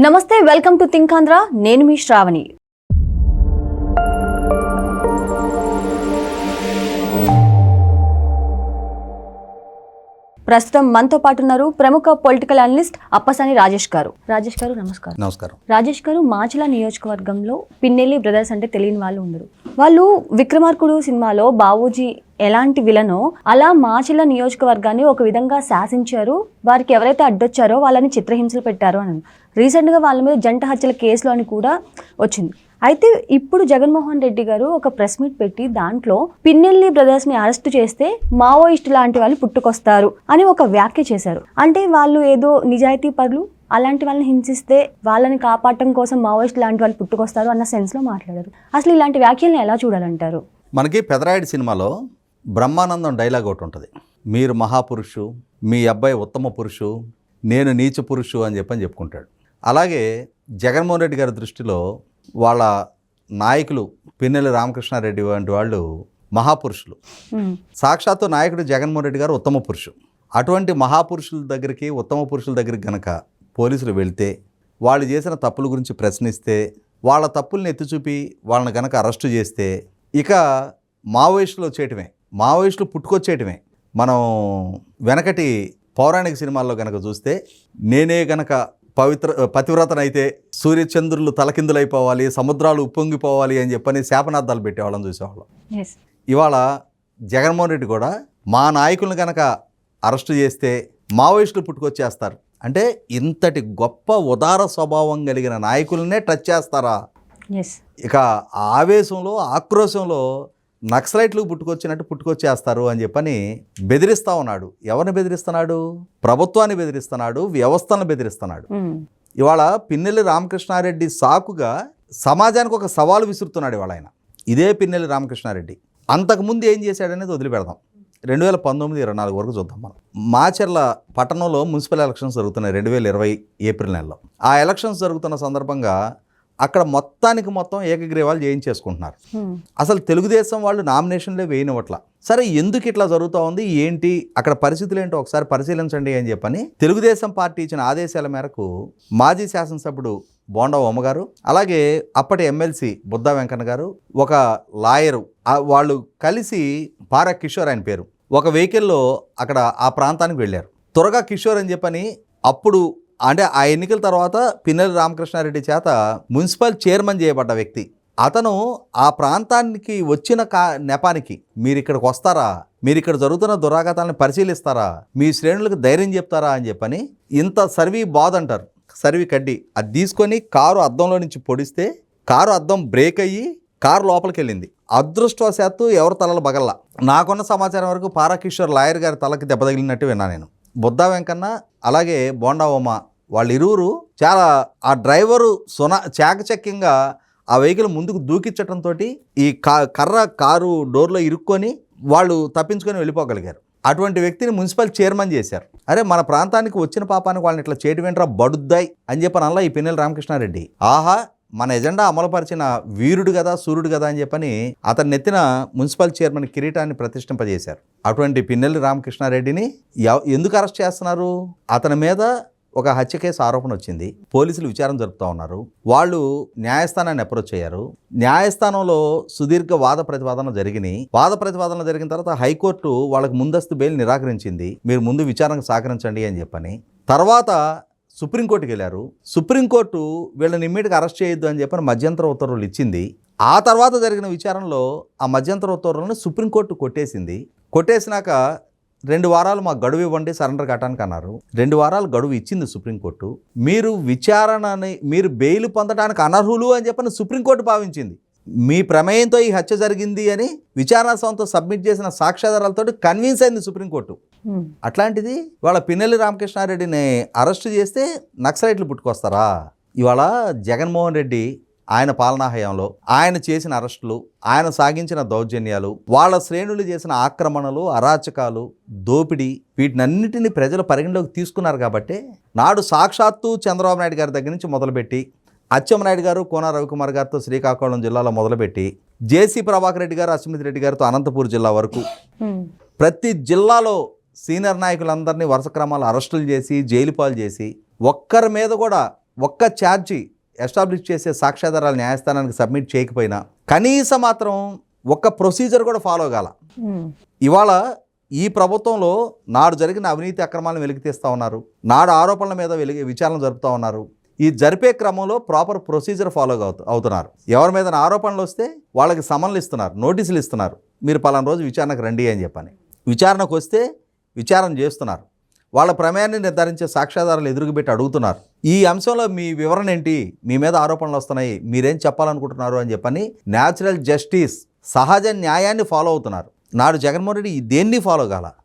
నమస్తే, welcome to think Andhra. నేను మీ శ్రావణి. ప్రస్తుతం మనతో పాటు ఉన్నారు ప్రముఖ పొలిటికల్ అనలిస్ట్ అప్పసాని రాజేష్ గారు. రాజేష్ గారు నమస్కారం. నమస్కారం. రాజేష్ గారు, మాచిల నియోజకవర్గంలో పిన్నెల్లి బ్రదర్స్ అంటే తెలియని వాళ్ళు ఉండరు. వాళ్ళు విక్రమార్కుడు సినిమాలో బావూజీ ఎలాంటి విలనో అలా మాచిల నియోజకవర్గాన్ని ఒక విధంగా శాసించారు. వారికి ఎవరైతే అడ్డొచ్చారో వాళ్ళని చిత్రహింసలు పెట్టారు అని రీసెంట్గా వాళ్ళ మీద జంట హత్యల కేసులు అని కూడా వచ్చింది. అయితే ఇప్పుడు జగన్మోహన్ రెడ్డి గారు ఒక ప్రెస్ మీట్ పెట్టి దాంట్లో పిన్నెల్లి బ్రదర్స్ ని అరెస్ట్ చేస్తే మావోయిస్టు లాంటి వాళ్ళు పుట్టుకొస్తారు అని ఒక వ్యాఖ్య చేశారు. అంటే వాళ్ళు ఏదో నిజాయితీ పరులు, అలాంటి వాళ్ళని హింసిస్తే వాళ్ళని కాపాడటం కోసం మావోయిస్టు లాంటి వాళ్ళు పుట్టుకొస్తారు అన్న సెన్స్ లో మాట్లాడారు. అసలు ఇలాంటి వ్యాఖ్యలను ఎలా చూడాలంటారు? మనకి పెదరాయుడు సినిమాలో బ్రహ్మానందం డైలాగ్ ఒకటి ఉంటుంది. మీరు మహాపురుషు, మీ అబ్బాయి ఉత్తమ పురుషు, నేను నీచ పురుషు అని చెప్పుకుంటాడు. అలాగే జగన్మోహన్ రెడ్డి గారి దృష్టిలో వాళ్ళ నాయకులు పిన్నెల్లి రామకృష్ణారెడ్డి వంటి వాళ్ళు మహాపురుషులు. సాక్షాత్తు నాయకుడు జగన్మోహన్ రెడ్డి గారు ఉత్తమ పురుషు. అటువంటి మహాపురుషుల దగ్గరికి, ఉత్తమ పురుషుల దగ్గరికి గనక పోలీసులు వెళ్తే, వాళ్ళు చేసిన తప్పుల గురించి ప్రశ్నిస్తే, వాళ్ళ తప్పుల్ని ఎత్తి చూపి వాళ్ళని గనక అరెస్టు చేస్తే ఇక మావోయిస్టులు వచ్చేయటమే, మావోయిస్టులు పుట్టుకొచ్చేయటమే. మనం వెనకటి పౌరాణిక సినిమాల్లో గనక చూస్తే, నేనే గనక పతివ్రతనైతే సూర్యచంద్రులు తలకిందులైపోవాలి, సముద్రాలు ఉప్పొంగిపోవాలి అని చెప్పని శాపనార్థాలు పెట్టేవాళ్ళని చూసేవాళ్ళం. ఇవాళ జగన్మోహన్ రెడ్డి కూడా మా నాయకులను కనుక అరెస్టు చేస్తే మావోయిస్టులు పుట్టుకొచ్చేస్తారు అంటే, ఇంతటి గొప్ప ఉదార స్వభావం కలిగిన నాయకులనే టచ్ చేస్తారా? ఇక ఆవేశంలో, ఆక్రోశంలో నక్సలైట్లు పుట్టుకొచ్చేస్తారు అని చెప్పని బెదిరిస్తా ఉన్నాడు. ఎవరిని బెదిరిస్తున్నాడు? ప్రభుత్వాన్ని బెదిరిస్తున్నాడు, వ్యవస్థను బెదిరిస్తున్నాడు. ఇవాళ పిన్నెల్లి రామకృష్ణారెడ్డి సాకుగా సమాజానికి ఒక సవాలు విసురుతున్నాడు ఇవాళ ఆయన. ఇదే పిన్నెల్లి రామకృష్ణారెడ్డి అంతకుముందు ఏం చేశాడనేది వదిలిపెడదాం. 2019-24 వరకు చూద్దాం. మనం మాచర్ల పట్టణంలో మున్సిపల్ ఎలక్షన్స్ జరుగుతున్నాయి 2020 ఏప్రిల్ నెలలో. ఆ ఎలక్షన్స్ జరుగుతున్న సందర్భంగా అక్కడ మొత్తం ఏకగ్రీవాలు చేయించేసుకుంటున్నారు. అసలు తెలుగుదేశం వాళ్ళు నామినేషన్లే వేయనివ్వట్ల. సరే, ఎందుకు ఇట్లా జరుగుతూ ఉంది, ఏంటి అక్కడ పరిస్థితులు ఏంటో ఒకసారి పరిశీలించండి అని చెప్పని తెలుగుదేశం పార్టీ ఇచ్చిన ఆదేశాల మేరకు మాజీ శాసనసభ్యుడు బోండా ఉమ్మగారు, అలాగే అప్పటి ఎమ్మెల్సీ బుద్ధా వెంకన్న గారు, ఒక లాయరు, వాళ్ళు కలిసి పారా కిషోర్ ఆయన పేరు, ఒక వెహికల్లో అక్కడ ఆ ప్రాంతానికి వెళ్ళారు. త్వరగా కిషోర్ అని చెప్పని అప్పుడు అంటే ఆ ఎన్నికల తర్వాత పిన్నెల్లి రామకృష్ణారెడ్డి చేత మున్సిపల్ చైర్మన్ చేయబడ్డ వ్యక్తి. అతను ఆ ప్రాంతానికి వచ్చిన నెపానికి, మీరు ఇక్కడికి వస్తారా, మీరు ఇక్కడ జరుగుతున్న దురాఘాతాలను పరిశీలిస్తారా, మీ శ్రేణులకు ధైర్యం చెప్తారా అని చెప్పని ఇంత సర్వీ బాధ అంటారు, సర్వీ కడ్డీ అది తీసుకొని కారు అద్దంలో నుంచి పొడిస్తే కారు అద్దం బ్రేక్ అయ్యి కారు లోపలికి వెళ్ళింది. అదృష్టవశాత్తు ఎవరు తలలు బగల్లా. నాకున్న సమాచారం వరకు పారాకిషోర్ లాయర్ గారి తలకి దెబ్బ తగిలినట్టు విన్నా నేను. బుద్ధా వెంకన్న అలాగే బోండా ఉమ్మ వాళ్ళిరువురు చాలా, ఆ డ్రైవరు చాకచక్యంగా ఆ వెహికల్ ముందుకు దూకించడంతో ఈ కారు డోర్లో ఇరుక్కొని వాళ్ళు తప్పించుకొని వెళ్ళిపోగలిగారు. అటువంటి వ్యక్తిని మున్సిపల్ చైర్మన్ చేశారు. అరే, మన ప్రాంతానికి వచ్చిన పాపానికి వాళ్ళని ఇట్లా చేయటం ఏంట్రా బడుద్దాయి అని చెప్పని అలా ఈ పిన్నెల్లి రామకృష్ణారెడ్డి, ఆహా మన ఎజెండా అమలుపరిచిన వీరుడు కదా, సూర్యుడు కదా అని చెప్పని అతని నెత్తిన మున్సిపల్ చైర్మన్ కిరీటాన్ని ప్రతిష్ఠింపజేశారు. అటువంటి పిన్నెల్లి రామకృష్ణారెడ్డిని ఎందుకు అరెస్ట్ చేస్తున్నారు? అతని మీద ఒక హత్య కేసు ఆరోపణ వచ్చింది. పోలీసులు విచారణ జరుపుతూ ఉన్నారు. వాళ్ళు న్యాయస్థానాన్ని అప్రోచ్ అయ్యారు. న్యాయస్థానంలో సుదీర్ఘ వాద ప్రతివాదనలు జరిగినాయి. వాద ప్రతివాదనలు జరిగిన తర్వాత హైకోర్టు వాళ్ళకి ముందస్తు బెయిల్ నిరాకరించింది. మీరు ముందు విచారణకు సహకరించండి అని చెప్పని. తర్వాత సుప్రీంకోర్టుకి వెళ్ళారు. సుప్రీంకోర్టు వీళ్ళని ఇమ్మీడియట్గా అరెస్ట్ చేయొద్దు అని చెప్పని మధ్యంతర ఉత్తర్వులు ఇచ్చింది. ఆ తర్వాత జరిగిన విచారణలో ఆ మధ్యంతర ఉత్తర్వులను సుప్రీంకోర్టు కొట్టేసింది. కొట్టేసినాక 2 వారాలు మాకు గడువు ఇవ్వండి సరెండర్ కట్టడానికి అన్నారు. 2 వారాలు గడువు ఇచ్చింది సుప్రీంకోర్టు. మీరు విచారణని, మీరు బెయిల్ పొందడానికి అనర్హులు అని చెప్పని సుప్రీంకోర్టు భావించింది. మీ ప్రమేయంతో ఈ హత్య జరిగింది అని విచారణ సంస్థ సబ్మిట్ చేసిన సాక్ష్యాధారాలతో కన్విన్స్ అయింది సుప్రీంకోర్టు. అట్లాంటిది వాళ్ళ పిన్నెల్లి రామకృష్ణారెడ్డిని అరెస్టు చేస్తే నక్సలైట్లు పుట్టుకొస్తారా? ఇవాళ జగన్మోహన్ రెడ్డి ఆయన పాలనా హయాంలో ఆయన చేసిన అరెస్టులు, ఆయన సాగించిన దౌర్జన్యాలు, వాళ్ళ శ్రేణులు చేసిన ఆక్రమణలు, అరాచకాలు, దోపిడీ, వీటినన్నిటిని ప్రజలు పరిగణలోకి తీసుకున్నారు. కాబట్టి నాడు సాక్షాత్తు చంద్రబాబు నాయుడు గారి దగ్గర నుంచి మొదలుపెట్టి అచ్చెన్నాయుడు గారు, కోన రవికుమార్ గారితో శ్రీకాకుళం జిల్లాలో మొదలుపెట్టి జేసీ ప్రభాకర్ రెడ్డి గారు, అశ్మిత్ రెడ్డి గారితో అనంతపూర్ జిల్లా వరకు ప్రతి జిల్లాలో సీనియర్ నాయకులందరినీ వరుస క్రమాలు అరెస్టులు చేసి జైలు పాలు చేసి ఒక్కరి మీద కూడా ఒక్క ఛార్జీ ఎస్టాబ్లిష్ చేసే సాక్ష్యాధారాలు న్యాయస్థానానికి సబ్మిట్ చేయకపోయినా కనీసం మాత్రం ఒక్క ప్రొసీజర్ కూడా ఫాలో కాల. ఇవాళ ఈ ప్రభుత్వంలో నాడు జరిగిన అవినీతి అక్రమాలను వెలికితీస్తూ ఉన్నారు, నాడు ఆరోపణల మీద విచారణ జరుపుతూ ఉన్నారు. ఈ జరిపే క్రమంలో ప్రాపర్ ప్రొసీజర్ ఫాలో అవుతున్నారు. ఎవరి మీద ఆరోపణలు వస్తే వాళ్ళకి సమన్లు ఇస్తున్నారు, నోటీసులు ఇస్తున్నారు, మీరు పలానా రోజు విచారణకు రండి అని చెప్పని. విచారణకు వస్తే విచారణ చేస్తున్నారు, వాళ్ళ ప్రమేయాన్ని నిర్ధారించే సాక్ష్యాధారాలు ఎదురుపెట్టి అడుగుతున్నారు. ఈ అంశంలో మీ వివరణ ఏంటి, మీ మీద ఆరోపణలు వస్తున్నాయి, మీరేం చెప్పాలనుకుంటున్నారు అని చెప్పని న్యాచురల్ జస్టిస్, సహజ న్యాయాన్ని ఫాలో అవుతున్నారు. నాడు జగన్మోహన్ రెడ్డి దేన్ని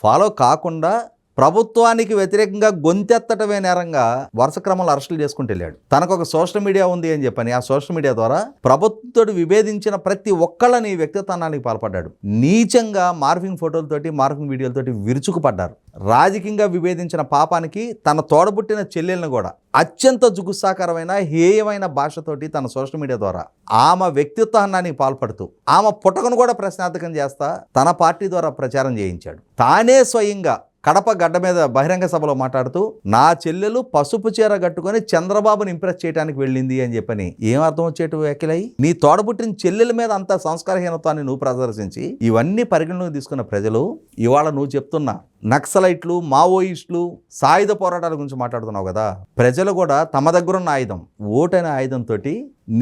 ఫాలో కాకుండా ప్రభుత్వానికి వ్యతిరేకంగా గొంతెత్తటమే నేరంగా వరుస క్రమంలో అరెస్టులు చేసుకుంటూ వెళ్ళాడు. తనకు ఒక సోషల్ మీడియా ఉంది అని చెప్పని ఆ సోషల్ మీడియా ద్వారా ప్రభుత్వం విభేదించిన ప్రతి ఒక్కళ్ళని వ్యక్తిత్వానికి పాల్పడ్డాడు. నీచంగా మార్ఫింగ్ ఫోటోలతోటి, మార్ఫింగ్ వీడియోలతోటి విరుచుకుపడ్డారు. రాజకీయంగా విభేదించిన పాపానికి తన తోడబుట్టిన చెల్లెలను కూడా అత్యంత జుగుత్సాకరమైన హేయమైన భాషతోటి తన సోషల్ మీడియా ద్వారా ఆమె వ్యక్తిత్వానికి పాల్పడుతూ ఆమె పుటకను కూడా ప్రశ్నార్థకం చేస్తా తన పార్టీ ద్వారా ప్రచారం చేయించాడు. తానే స్వయంగా కడప గడ్డ మీద బహిరంగ సభలో మాట్లాడుతూ నా చెల్లెలు పసుపు చీర కట్టుకొని చంద్రబాబుని ఇంప్రెస్ చేయడానికి వెళ్ళింది అని చెప్పని ఏం అర్థం వచ్చేటు వ్యాఖ్యలయ్యి, నీ తోడబుట్టిన చెల్లెల మీద అంత సంస్కారహీనత్వాన్ని నువ్వు ప్రదర్శించి ఇవన్నీ పరిగణలోకి తీసుకున్న ప్రజలు ఇవాళ నువ్వు చెప్తున్నా నక్సలైట్లు, మావోయిస్టులు, సాయుధ పోరాటాల గురించి మాట్లాడుతున్నావు కదా. ప్రజలు కూడా తమ దగ్గర ఉన్న ఆయుధం, ఓటైన ఆయుధంతో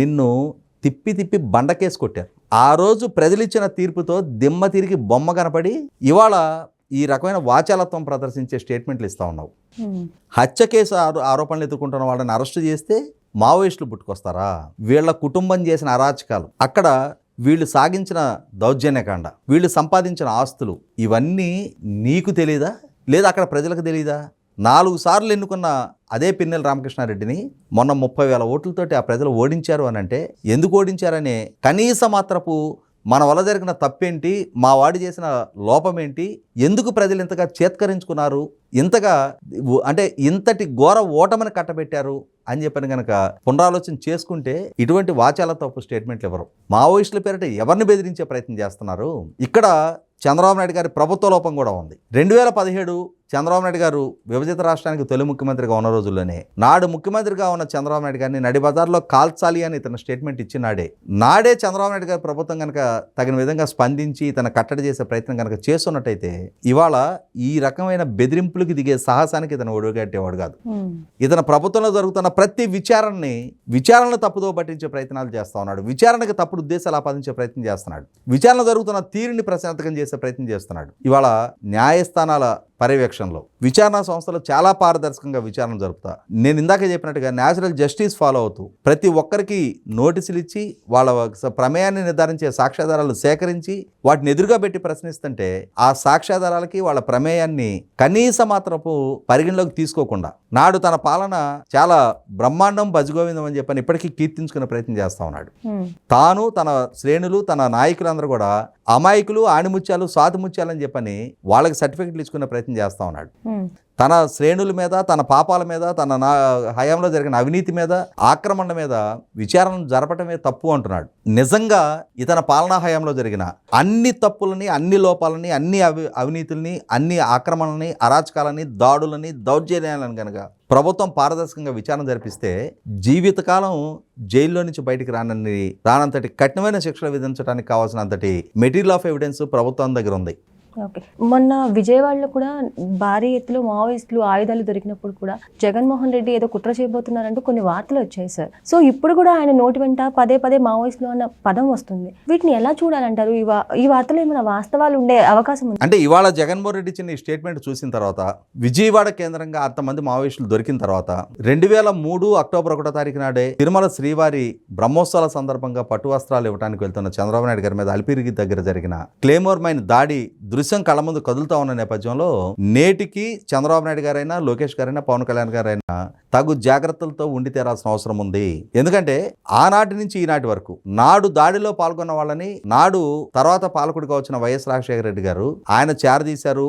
నిన్ను తిప్పి తిప్పి బండకేసి కొట్టారు. ఆ రోజు ప్రజలిచ్చిన తీర్పుతో దిమ్మ తిరిగి బొమ్మ కనపడి ఇవాళ ఈ రకమైన వాచాలత్వం ప్రదర్శించే స్టేట్మెంట్లు ఇస్తూ ఉన్నావు. హత్య కేసు ఆరోపణలు ఎదుర్కొంటున్న వాళ్ళని అరెస్టు చేస్తే మావోయిస్టులు పుట్టుకొస్తారా? వీళ్ళ కుటుంబం చేసిన అరాచకాలు, అక్కడ వీళ్ళు సాగించిన దౌర్జన్యకాండ, వీళ్ళు సంపాదించిన ఆస్తులు, ఇవన్నీ నీకు తెలీదా? లేదా అక్కడ ప్రజలకు తెలీదా? 4 సార్లు ఎన్నుకున్న అదే పిన్నెల రామకృష్ణారెడ్డిని మొన్న 30,000 ఓట్లతోటి ఆ ప్రజలు ఓడించారు అని అంటే ఎందుకు ఓడించారనే కనీస మాత్రపు మన వల్ల జరిగిన తప్పేంటి, మా వాడి చేసిన లోపం ఏంటి, ఎందుకు ప్రజలు ఇంతగా చేత్కరించుకున్నారు, ఇంతగా అంటే ఇంతటి ఘోర ఓటమిని కట్టబెట్టారు అని చెప్పని కనుక పునరాలోచన చేసుకుంటే ఇటువంటి వాచాల తప్పు స్టేట్మెంట్లు ఎవరు? మావోయిస్టుల పేరిట ఎవరిని బెదిరించే ప్రయత్నం చేస్తున్నారు? ఇక్కడ చంద్రబాబు నాయుడు గారి ప్రభుత్వ లోపం కూడా ఉంది. 2017 చంద్రబాబు నాయుడు గారు విభజిత రాష్ట్రానికి తొలి ముఖ్యమంత్రిగా ఉన్న రోజుల్లోనే నాడు ముఖ్యమంత్రిగా ఉన్న చంద్రబాబు నాయుడు గారిని నడి బజార్లో కాల్చాలి అని ఇతను స్టేట్మెంట్ ఇచ్చినాడే. నాడే చంద్రబాబు నాయుడు గారి ప్రభుత్వం కనుక తగిన విధంగా స్పందించి తన కట్టడి చేసే ప్రయత్నం కనుక చేస్తున్నట్టయితే ఇవాళ ఈ రకమైన బెదిరింపులకి దిగే సాహసానికి ఇతను ఒడిగట్టేవాడు కాదు. ఇతను ప్రభుత్వంలో జరుగుతున్న ప్రతి విచారణను తప్పుదో పట్టించే ప్రయత్నాలు చేస్తా ఉన్నాడు. విచారణకు తప్పుడు ఉద్దేశాలు ఆపాదించే ప్రయత్నం చేస్తున్నాడు. విచారణ జరుగుతున్న తీరుని ప్రశాంతకం చేసే ప్రయత్నం చేస్తున్నాడు. ఇవాళ న్యాయస్థానాల పర్యవేక్షణలో విచారణ సంస్థలు చాలా పారదర్శకంగా విచారణ జరుపుతా, నేను ఇందాక చెప్పినట్టుగా న్యాచురల్ జస్టిస్ ఫాలో అవుతూ ప్రతి ఒక్కరికి నోటీసులు ఇచ్చి వాళ్ళ ప్రమేయాన్ని నిర్ధారించే సాక్ష్యాధారాలు సేకరించి వాటిని ఎదురుగా పెట్టి ప్రశ్నిస్తుంటే ఆ సాక్ష్యాధారాలకి వాళ్ళ ప్రమేయాన్ని కనీస మాత్రపు పరిగణలోకి తీసుకోకుండా నాడు తన పాలన చాలా బ్రహ్మాండం బజగోవిందం అని చెప్పని ఇప్పటికీ కీర్తించుకునే ప్రయత్నం చేస్తా ఉన్నాడు. తాను, తన శ్రేణులు, తన నాయకులందరూ కూడా అమాయకులు, ఆణిముత్యాలు, స్వాతిముత్యాలు అని చెప్పని వాళ్ళకి సర్టిఫికెట్లు ఇచ్చుకునే ప్రయత్నం చేస్తా ఉన్నాడు. తన శ్రేణుల మీద, తన పాపాల మీద, తన హయాంలో జరిగిన అవినీతి మీద, ఆక్రమణ మీద విచారణ జరపటమే తప్పు అంటున్నాడు. నిజంగా ఇతని పాలనా హయాంలో జరిగిన అన్ని తప్పులని, అన్ని లోపాలని, అన్ని అవినీతుల్ని, అన్ని ఆక్రమణలని, అరాచకాలని, దాడులని, దౌర్జన్యాలను కనుక ప్రభుత్వం పారదర్శకంగా విచారణ జరిపిస్తే జీవితకాలం జైల్లో నుంచి బయటికి రానంతటి కఠినమైన శిక్షలు విధించడానికి కావాల్సినంతటి మెటీరియల్ ఆఫ్ ఎవిడెన్స్ ప్రభుత్వం దగ్గర ఉంది. ఓకే, మొన్న విజయవాడలో కూడా భారీ ఎత్తులో మావోయిస్టులు ఆయుధాలు దొరికినప్పుడు కూడా జగన్మోహన్ రెడ్డి ఏదో కుట్ర చేయబోతున్నారంటూ కొన్ని వార్తలు వచ్చాయి సార్. సో ఇప్పుడు కూడా ఆయన నోటి వెంట పదే మావోయిస్టులు అన్న పదం వస్తుంది. వీటిని ఎలా చూడాలంటారు? ఈ వార్తలో ఏమైనా వాస్తవాలు ఉండే అవకాశం ఉంది అంటే? ఇవాళ జగన్మోహన్ రెడ్డి ఇచ్చిన ఈ స్టేట్మెంట్ చూసిన తర్వాత, విజయవాడ కేంద్రంగా అంతమంది మావోయిస్టులు దొరికిన తర్వాత 2003 అక్టోబర్ 1వ తారీఖు నాడే తిరుమల శ్రీవారి బ్రహ్మోత్సవాల సందర్భంగా పట్టు వస్త్రాలు ఇవ్వడానికి వెళ్తున్న చంద్రబాబు నాయుడు గారి మీద అలిపిరికి దగ్గర జరిగిన క్లేమోర్ మైన్ దాడి దృశ్యం కళ్ళ ముందు కదులుతా ఉన్న నేపథ్యంలో నేటికి చంద్రబాబు నాయుడు గారైనా, లోకేష్ గారైనా, పవన్ కళ్యాణ్ గారైనా తగు జాగ్రత్తలతో ఉండి తీరాల్సిన అవసరం ఉంది. ఎందుకంటే ఆనాటి నుంచి ఈనాటి వరకు నాడు దాడిలో పాల్గొన్న వాళ్ళని, నాడు తర్వాత పాలకుడిగా వచ్చిన వైఎస్ రాజశేఖర రెడ్డి గారు ఆయన చేరదీశారు.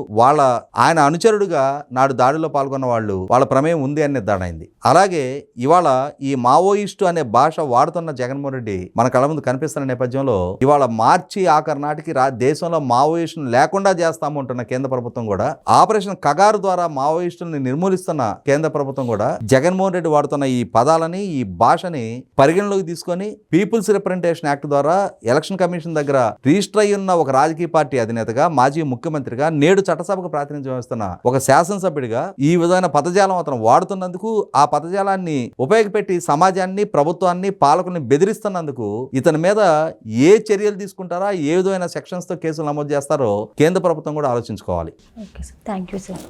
ఆయన అనుచరుడుగా నాడు దాడిలో పాల్గొన్న వాళ్ళు వాళ్ళ ప్రమేయం ఉంది అని నిర్ధారణైంది. అలాగే ఇవాళ ఈ మావోయిస్టు అనే భాష వాడుతున్న జగన్మోహన్ రెడ్డి మన కళ్ళ ముందు కనిపిస్తున్న నేపథ్యంలో ఇవాళ మార్చి ఆఖరి నాటికి దేశంలో మావోయిస్టును లేకుండా లేకుండా చేస్తామంటున్న కేంద్ర ప్రభుత్వం కూడా, ఆపరేషన్ కగారు ద్వారా మావోయిస్టుల్ని నిర్మూలిస్తున్న కేంద్ర ప్రభుత్వం కూడా జగన్మోహన్ రెడ్డి వాడుతున్న ఈ పదాలని, ఈ భాషని పరిగణలోకి తీసుకొని పీపుల్స్ రిప్రజెంటేషన్ యాక్ట్ ద్వారా ఎలక్షన్ కమిషన్ దగ్గర రిజిస్టర్ అయి ఉన్న ఒక రాజకీయ పార్టీ అధినేతగా, మాజీ ముఖ్యమంత్రిగా, నేడు చట్టసభకు ప్రాతినిధ్యం వస్తున్న ఒక శాసనసభ్యుడిగా ఈ విధమైన పదజాలం అతను వాడుతున్నందుకు, ఆ పదజాలాన్ని ఉపయోగపెట్టి సమాజాన్ని, ప్రభుత్వాన్ని, పాలకుల్ని బెదిరిస్తున్నందుకు ఇతని మీద ఏ చర్యలు తీసుకుంటారా, ఏ విధమైన సెక్షన్స్తో కేసులు నమోదు చేస్తారో కేంద్ర ప్రభుత్వం కూడా ఆలోచించుకోవాలి. Okay sir, thank you sir.